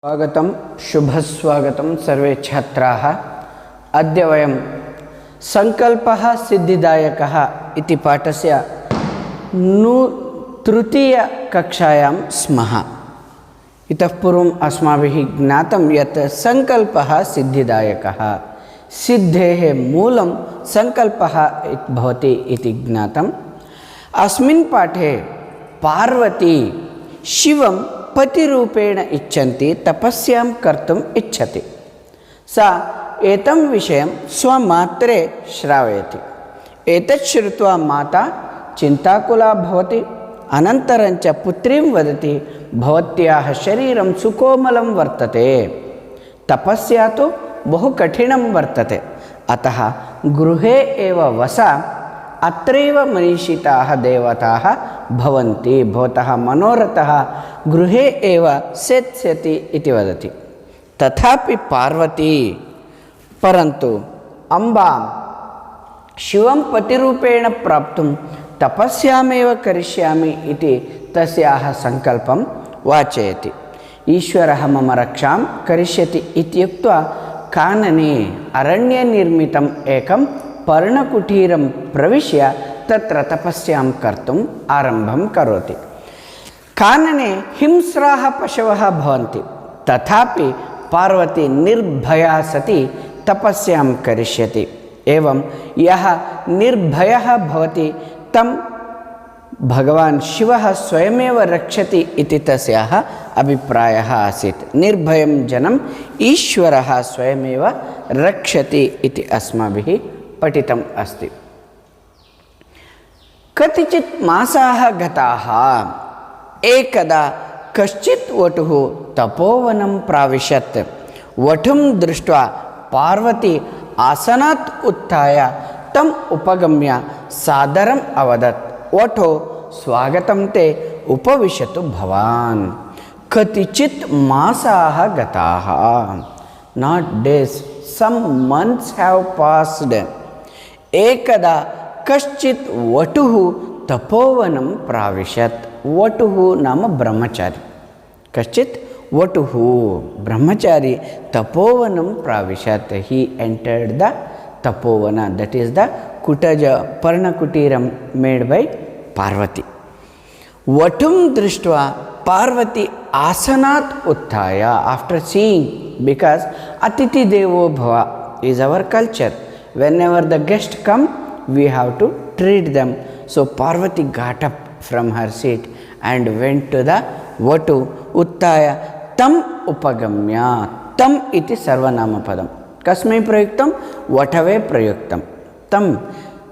स्वागतं शुभस्वागतं सर्वे छात्राः। अद्य वयं संकल्पः सिद्धिदायकः इति पाठस्य तृतीयकक्षायां स्मः। इतः पूर्वम् अस्माभिः ज्ञातं यत् संकल्पः सिद्धिदायकः, सिद्धेः मूलं संकल्पः भवति इति ज्ञातम्। अस्मिन् पाठे पार्वती शिवं पतिरूपेण इच्छन्ति, तपस्यां कर्तुम् इच्छति। सा एतं विषयं स्वमात्रे श्रावयति। एतत् श्रुत्वा माता चिन्ताकुला भवति। अनन्तरं च पुत्रीं वदति, भवत्याः शरीरं सुकोमलं वर्तते, तपस्या तु बहु कठिनं वर्तते, अतः गृहे एव वस, अत्रैव मनीषिताः देवताः भवन्ति, भवतः मनोरथः गृहे एव सेत्स्यति इति वदति। तथापि पार्वती परन्तु अम्बां शिवं पतिरूपेण प्राप्तुं तपस्यामेव करिष्यामि इति तस्याः संकल्पं वाचयति। ईश्वरः मम रक्षां करिष्यति इत्युक्त्वा कानने अरण्यनिर्मितम् एकं पर्णकुटीरं प्रविश्य तत्र तपस्यां कर्तुम् आरम्भं करोति। कानने हिंस्राः पशवः भवन्ति, तथापि पार्वती निर्भया सती तपस्यां करिष्यति। एवं यः निर्भयः भवति तं भगवान् शिवः स्वयमेव रक्षति इति तस्याः अभिप्रायः आसीत्। निर्भयं जनं ईश्वरः स्वयमेव रक्षति इति अस्माभिः पठितम् अस्ति। कतिचित् मासाः गताः। एकदा कश्चित् वटुः तपोवनं प्राविशत्। वटुं दृष्ट्वा पार्वती आसनात् उत्थाय तम् उपगम्य सादरम् अवदत्, वटो स्वागतं ते, उपविशतु भवान्। कतिचित् मासाः गताः, not days, some months have passed. एकदा कश्चित् वटुः तपोवनं प्राविशत्। वटुः नाम ब्रह्मचारी। कश्चित् वटुः ब्रह्मचारी तपोवनं प्राविशत्। He entered the tapovana, that is the kutaja parnakutiram made by Parvati. Vatum drishtva Parvati asanat uttaya, after seeing, because Atiti Devo Bhava is our culture. Whenever the guests come, we have to treat them. So Parvati got up from her seat and went to the Vatu Uttaya Tam Upagamya. Tam iti Sarvanama Padam. Kasmai Prayuktam? Vatave Prayuktam. Tam.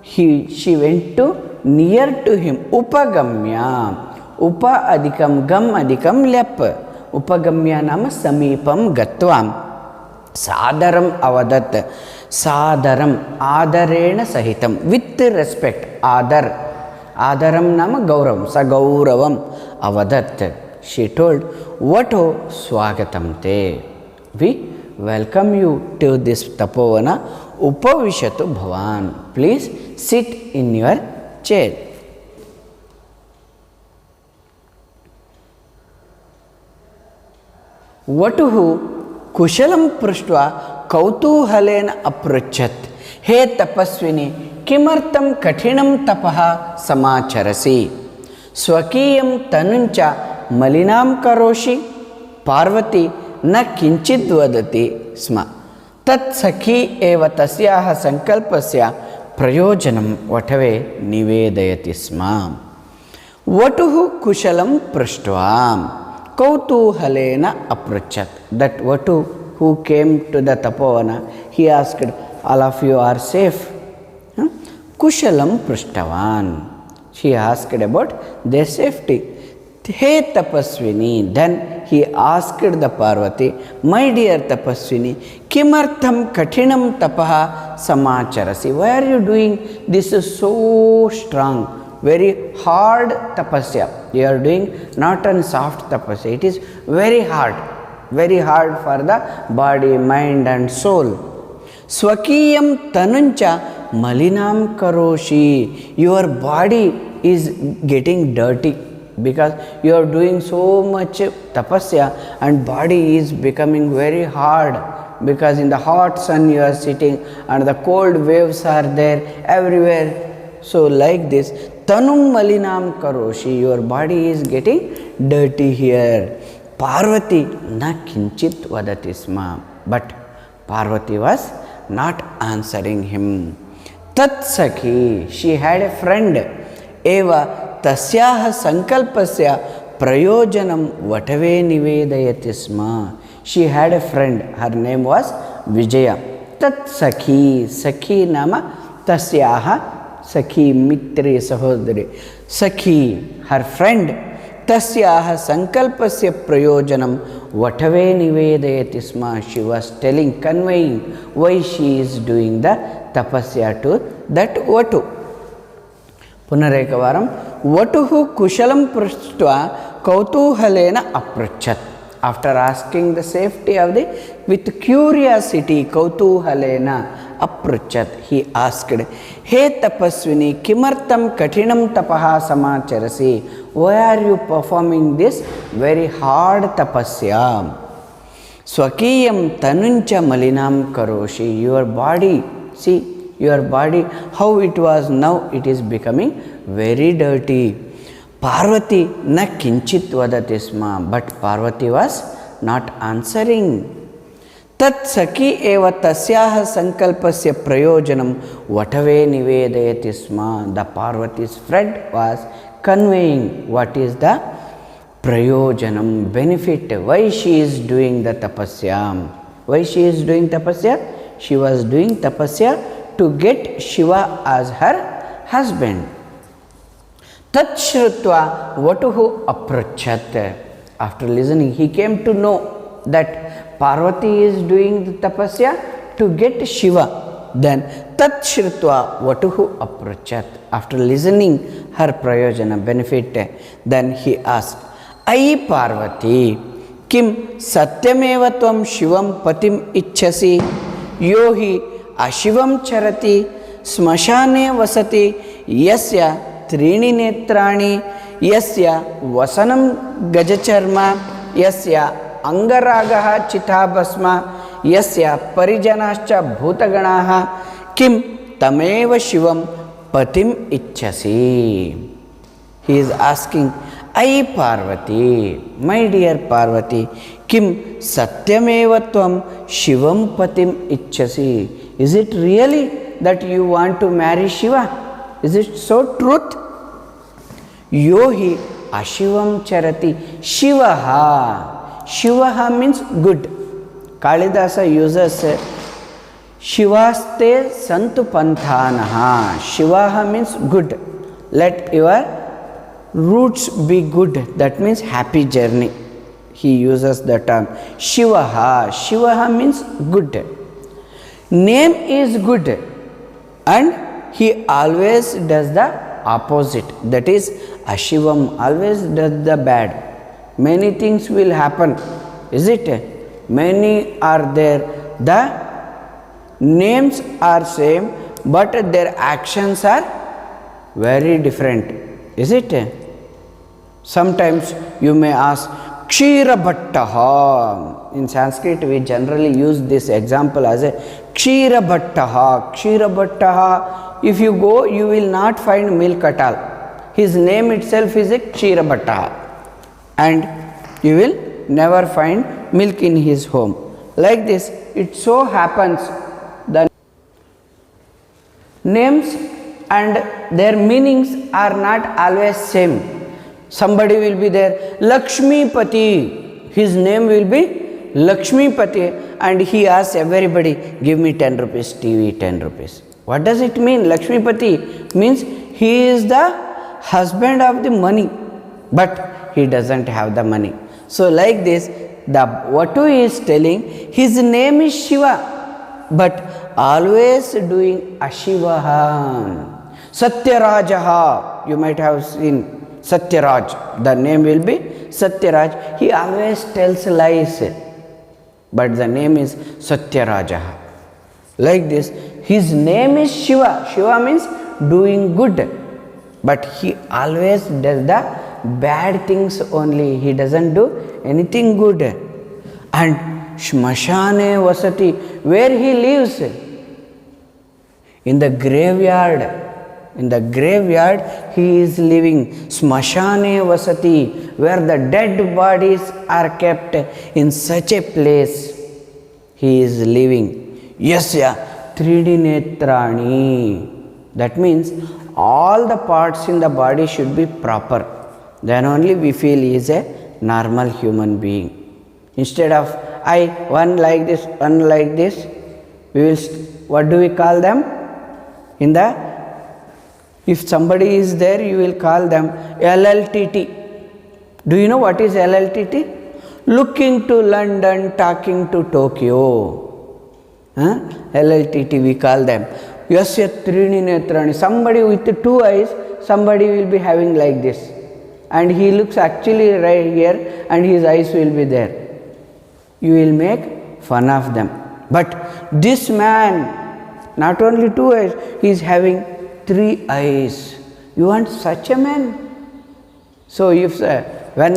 She went to near to him. Upagamya. Upa adikam gam adikam lep. Upagamya nama samipam gatvam. Sadaram avadat. Sadaram adarena sahitam, with respect. Adaram nama gauravam, sagauravam avadat. She told, Vato swagatam te, we welcome you to this tapovana. Upavishatu bhavan, please sit in your chair. Vatuhu kushalam prushtva कौतूहलेन अपृच्छत्, हे तपस्विनी, किमर्थं कठिनं तपः समाचरसि? स्वकीयं तनुञ्च मलिनां करोषि? पार्वती न किञ्चित् वदति स्म। तत्सखी एव तस्याः संकल्पस्य प्रयोजनं वटवे निवेदयति स्म। वटुः कुशलं पृष्ट्वा कौतूहलेन अपृच्छत्, that वटु who came to the tapovana, he asked, all of you are safe? Kushalam prishtavan. She asked about their safety. He tapasvini. Then he asked the Parvati, my dear tapasvini, kimartham kathinam tapaha samacharasi. Why are you doing this? Is so strong, very hard tapasya. You are doing not a soft tapasya. It is very hard. Very hard for the body, mind and soul. Swakiyam tanuncha malinam karoshi. Your body is getting dirty. because you are doing so much tapasya and body is becoming very hard, because in the hot sun you are sitting and the cold waves are there everywhere. So like this, tanum malinam karoshi, your body is getting dirty here. Parvati na kinchit vadati sma, but Parvati was not answering him. Tat sakhi, she had a friend. Eva tasyaha sankalpasya prayojanam vatave nivedayati sma. She had a friend, her name was Vijaya. Tat sakhi, sakhi nama tasyaha, sakhi mitri sahodari. Sakhi, her friend, tasyaha sankalpasya prayojanam vatave nivedayati sma. She was telling, conveying why she is doing the tapasya to that Vatu. Punarekavaram, Vatuhu kushalam prashtva kautuhalena aprachat. After asking the safety of with curiosity, kautuhalena aprachat, he asked, He tapaswini, kimartam katinam tapaha samacharasi. Why are you performing this very hard tapasya? Swakiyam tanuncha malinam karoshi. Your body, see, your body, how it was, now it is becoming very dirty. Parvati na kinchit vadati sma, but Parvati was not answering. Tat saki eva tasyaha sankalpasya prayojanam vatave nivedayati sma. The Parvati's friend was conveying what is the prayojanam, benefit, why she is doing the tapasya. Why she is doing tapasya? She was doing tapasya to get Shiva as her husband. Tat shrutva vatuhu aprachat. After listening, he came to know that Parvati is doing the tapasya to get Shiva. Then tat shrutva vatuhu aprachat. After listening her prayojana, benefit, then he asked, Ai Parvati, kim satyameva tvam shivam patim ichhasi, yohi ashivam charati, smashane vasati, yasya त्रीणि नेत्राणि, यस्य वसनं गजचर्म, यस्य अंगरागः चिताभस्म, यस्य परिजनाश्च भूतगणाः, किं तमेव शिवं पतिम इच्छसि. He is asking, Ai Parvati, my dear Parvati, kim satyameva tvam shivam patim ichhasi. Is it really that you want to marry Shiva? Is it so truth? Yohi ashivam charati Shivaha. Shivaha means good. Kalidasa uses Shivaste santu panthanaha. Shivaha means good. Let your roots be good. That means happy journey. He uses the term Shivaha. Shivaha means good. Name is good and he always does the opposite. That is Ashivam, always does the bad. Many things will happen, is it? Many are there. The names are same, but their actions are very different, is it? Sometimes you may ask, Kshira Bhattaha. In Sanskrit, we generally use this example as a Kshira Bhattaha. Kshira Bhattaha. If you go, you will not find milk at all. His name itself is a Kshira Bhattaha. And you will never find milk in his home. Like this, it so happens the names and their meanings are not always same. Somebody will be there, Lakshmi Pati. His name will be Lakshmi Pati, and he asks everybody, give me 10 rupees, TV 10 rupees. What does it mean? Lakshmi Pati means he is the husband of the money, but he doesn't have the money. So like this, the Vatu is telling his name is Shiva, but always doing Ashivaha. Satyarajaha, you might have seen Satyaraj, the name will be Satyaraj. He always tells lies, but the name is Satyarajaha. Like this, his name is Shiva. Shiva means doing good, but he always does the bad things only. He doesn't do anything good. And Shmashane Vasati, where he lives? In the graveyard. In the graveyard he is living. Smashane Vasati, where the dead bodies are kept, in such a place he is living. Yasya Tridi Netrani. That means all the parts in the body should be proper. Then only we feel he is a normal human being. Instead of one like this, one like this, we will, what do we call them? If somebody is there, you will call them LLTT. Do you know what is LLTT? Looking to London, talking to Tokyo. LLTT we call them. Yasya Trini Netrani. Somebody with 2 eyes, somebody will be having like this. And he looks actually right here and his eyes will be there. You will make fun of them. But this man, not only 2 eyes, he is having 3 eyes. You want such a man? So if when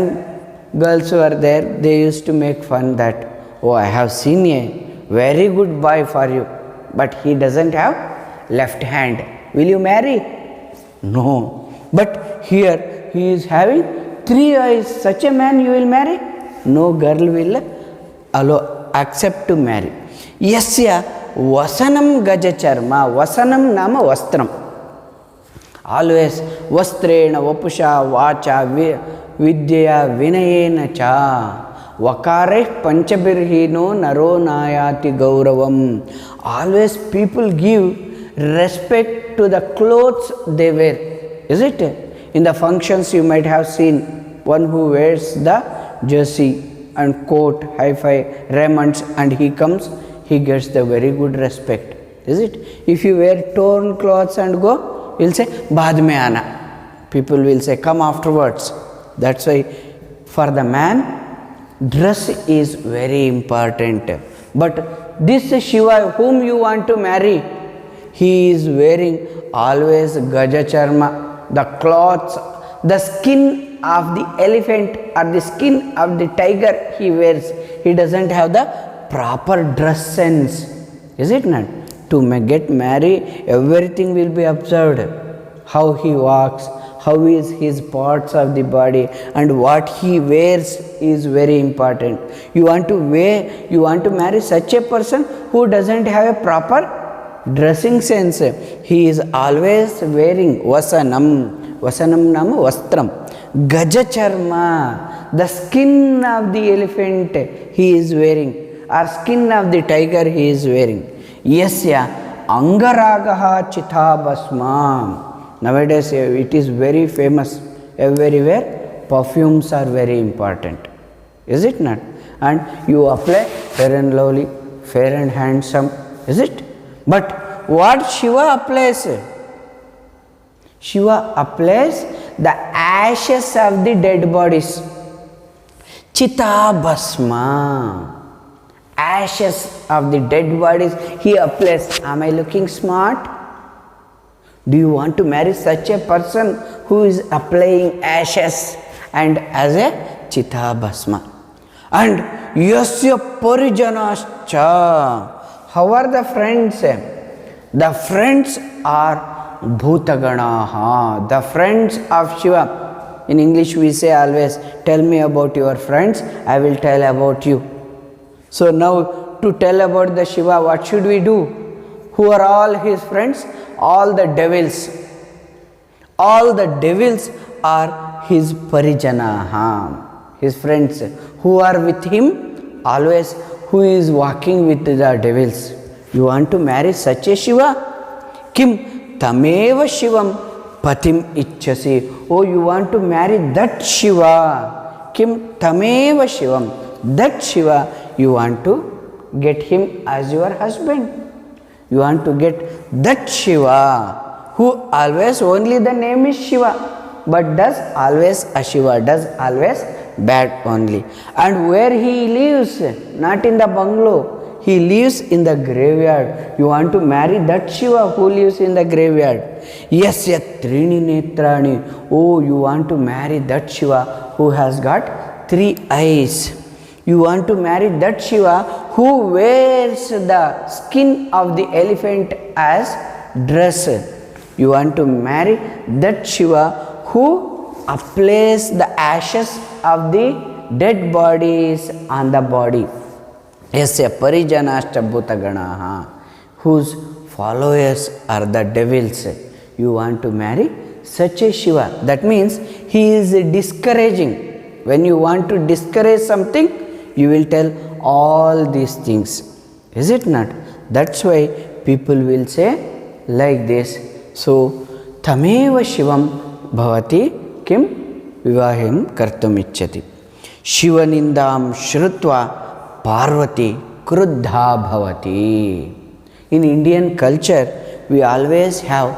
girls were there, they used to make fun that, oh, I have seen a very good boy for you, but he doesn't have left hand. Will you marry? No. But here he is having 3 eyes. Such a man you will marry? No girl will accept to marry. Yasya Vasanam Gajacharma. Vasanam nama Vastram. Always Vastrena Vapusha Vacha Vidya Vinayena Cha Vakare Panchabirhino Naro Nayati Gauravam. Always people give respect to the clothes they wear. Is it? In the functions you might have seen one who wears the jersey and coat, hi-fi, raiments, and he comes, he gets the very good respect. Is it? If you wear torn clothes and go, he'll say, Baad mein aana. People will say, come afterwards. That's why for the man, dress is very important. But this Shiva whom you want to marry, he is wearing always Gajacharma, the cloths, the skin of the elephant or the skin of the tiger he wears. He doesn't have the proper dress sense. Is it not? To get married, everything will be observed. How he walks, how is his parts of the body, and what he wears is very important. You want to marry such a person who doesn't have a proper dressing sense. He is always wearing Vasanam. Vasanam nama Vastram. Gajacharma, the skin of the elephant he is wearing, or skin of the tiger he is wearing. Yasya Angaragaha Chitabhasma. Nowadays it is very famous everywhere. Perfumes are very important. Is it not? And you apply Fair and Lovely, Fair and Handsome. Is it? But what Shiva applies? Shiva applies the ashes of the dead bodies. Chitabhasma. Ashes of the dead bodies he applies. Am I looking smart? Do you want to marry such a person who is applying ashes and as a Chitabhasma? And Yasya Parijanascha. How are the friends? The friends are Bhutaganaha, the friends of Shiva. In English we say always, tell me about your friends, I will tell about you. So now to tell about the Shiva, what should we do? Who are all his friends? All the devils. All the devils are his Parijanaha, his friends. Who are with him? Always who is walking with the devils. You want to marry such a Shiva? Kim Tameva Shivam Patim Ichchasi. Oh, you want to marry that Shiva. Kim Tameva Shivam. That Shiva, you want to get him as your husband. You want to get that Shiva who always only the name is Shiva, but does always Ashiva, does always bad only. And where he lives, not in the bungalow, he lives in the graveyard. You want to marry that Shiva who lives in the graveyard. Yes, yat trini netrani. Oh, you want to marry that Shiva who has got 3 eyes. You want to marry that Shiva who wears the skin of the elephant as dress. You want to marry that Shiva who applies the ashes of the dead bodies on the body. Yasya parijanashcha bhutaganaha, whose followers are the devils. You want to marry such a Shiva. That means he is discouraging. When you want to discourage something, you will tell all these things. Is it not? That's why people will say like this. So, tameva shivam bhavati kim vivahim kartum icchati. Shivanindam shrutva parvati kruddha bhavati. In Indian culture, we always have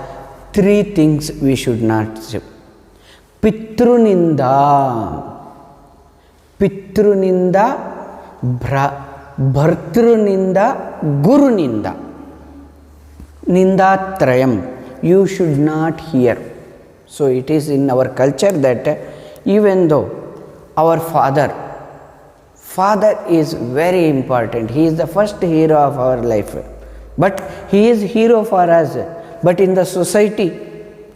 3 things we should not say. Pitruninda, bhartruninda, guruninda. Nindatrayam, you should not hear. So it is in our culture that even though our father is very important, he is the first hero of our life, but he is hero for us. But in the society,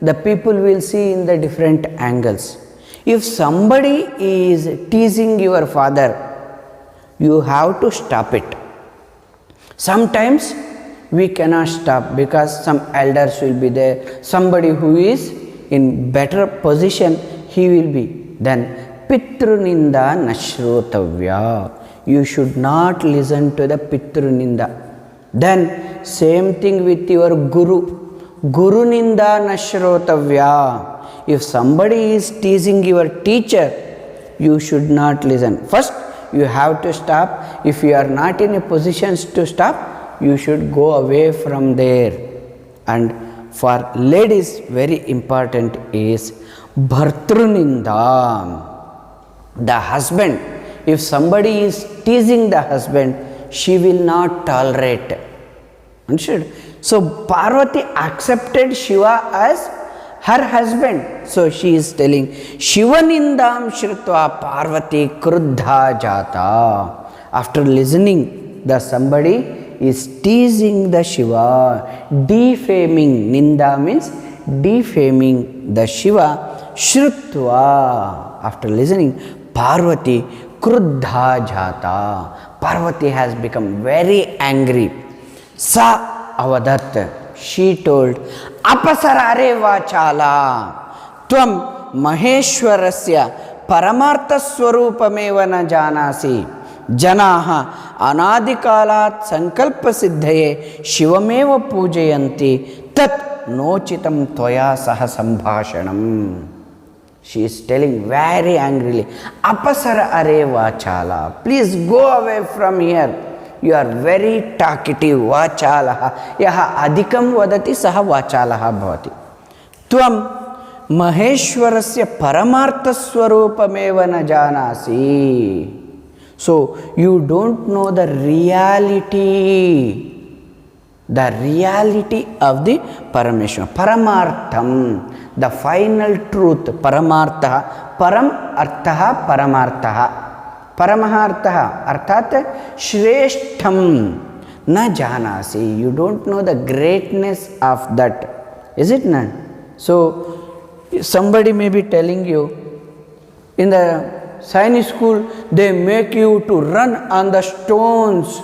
the people will see in the different angles. If somebody is teasing your father, you have to stop it. Sometimes we cannot stop because some elders will be there, somebody who is in better position, he will be. Then pitruninda nashrotavya, you should not listen to the pitruninda. Then same thing with your guru, guruninda nashrotavya. If somebody is teasing your teacher, you should not listen. First, you have to stop. If you are not in a position to stop, you should go away from there. And for ladies, very important is bhartruninda. The husband, if somebody is teasing the husband, she will not tolerate. Understood? So Parvati accepted Shiva as her husband. So she is telling, Shivanindam Shrutva Parvati Kruddha Jata. After listening, the somebody is teasing the Shiva, defaming. Ninda means defaming the Shiva. Shrutva, after listening, Parvati Kruddha Jata. Parvati has become very angry. Sa avadat, she told, Apasarare vachala, tvam maheshwarasya paramartha swarupameva na janasi, janaha anadikalat sankalpa siddhaye shivameva pujayanti, tat nochitam tvaya saha sambhashanam. She is telling very angrily, Apasara are vachala, please go away from here. You are very talkative. Vachalaha. Yaha adhikam vadati saha vachalaha bhavati. Tvam maheshwarasya paramartha swarupameva na janasi. So you don't know the reality of the Parameshwara. Paramartham, the final truth. Paramartha, param arthaha paramarthaha. Paramahartha, arthat shreshtham na janasi. You don't know the greatness of that. Is it not? So, somebody may be telling you, in the Science school, they make you to run on the stones.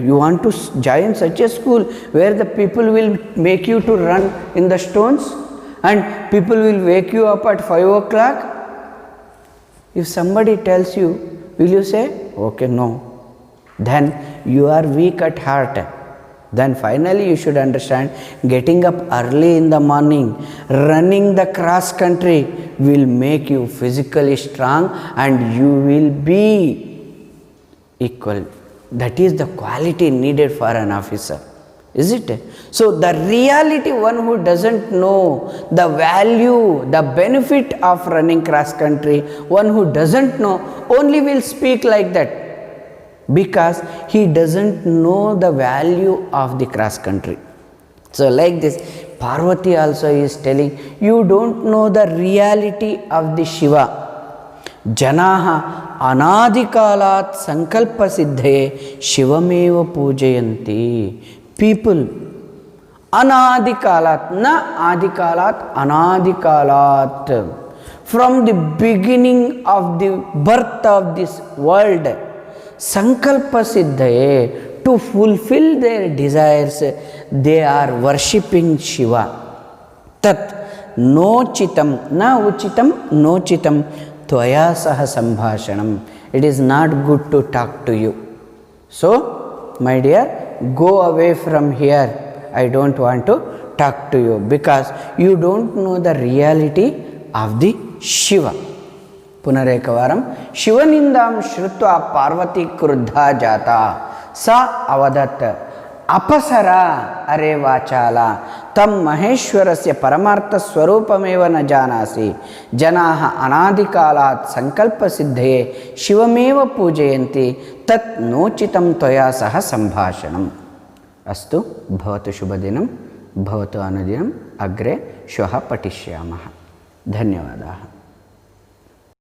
You want to join such a school where the people will make you to run in the stones and people will wake you up at 5 o'clock? If somebody tells you, will you say, okay, no? Then you are weak at heart. Then finally you should understand, getting up early in the morning, running the cross country will make you physically strong and you will be equal. That is the quality needed for an officer. Is it? So the reality, one who doesn't know the value, the benefit of running cross country, one who doesn't know, only will speak like that. because he doesn't know the value of the cross country. So like this, Parvati also is telling, you don't know the reality of the Shiva. Janaha anadikalat sankalpa siddhe shivameva pujayanti. People anadikalat, na adikalat, anadikalat, from the beginning of the birth of this world, sankalpa siddhaye, to fulfill their desires, they are worshipping Shiva. Tat nochitam, na uchitam, nochitam, tvaya saha sambhashanam. It is not good to talk to you. So, my dear, go away from here. I don't want to talk to you because you don't know the reality of the Shiva. पुनरेकवारं शिवनिंदां श्रुत्वा पार्वती क्रुद्धा जाता सा अवदत् अपसरा अरे वाचाला तम महेश्वरस्य परमार्थ स्वरूपमेव न जानासि जनाः अनादिकालात् संकल्पसिद्धये शिवमेव पूजयन्ति तत् नोचितं त्वया सह सम्भाषणम्। अस्तु, भवतु शुभदिनं, भवतु अनुदिनम्, अग्रे श्वः पठिष्यामः। धन्यवादाः।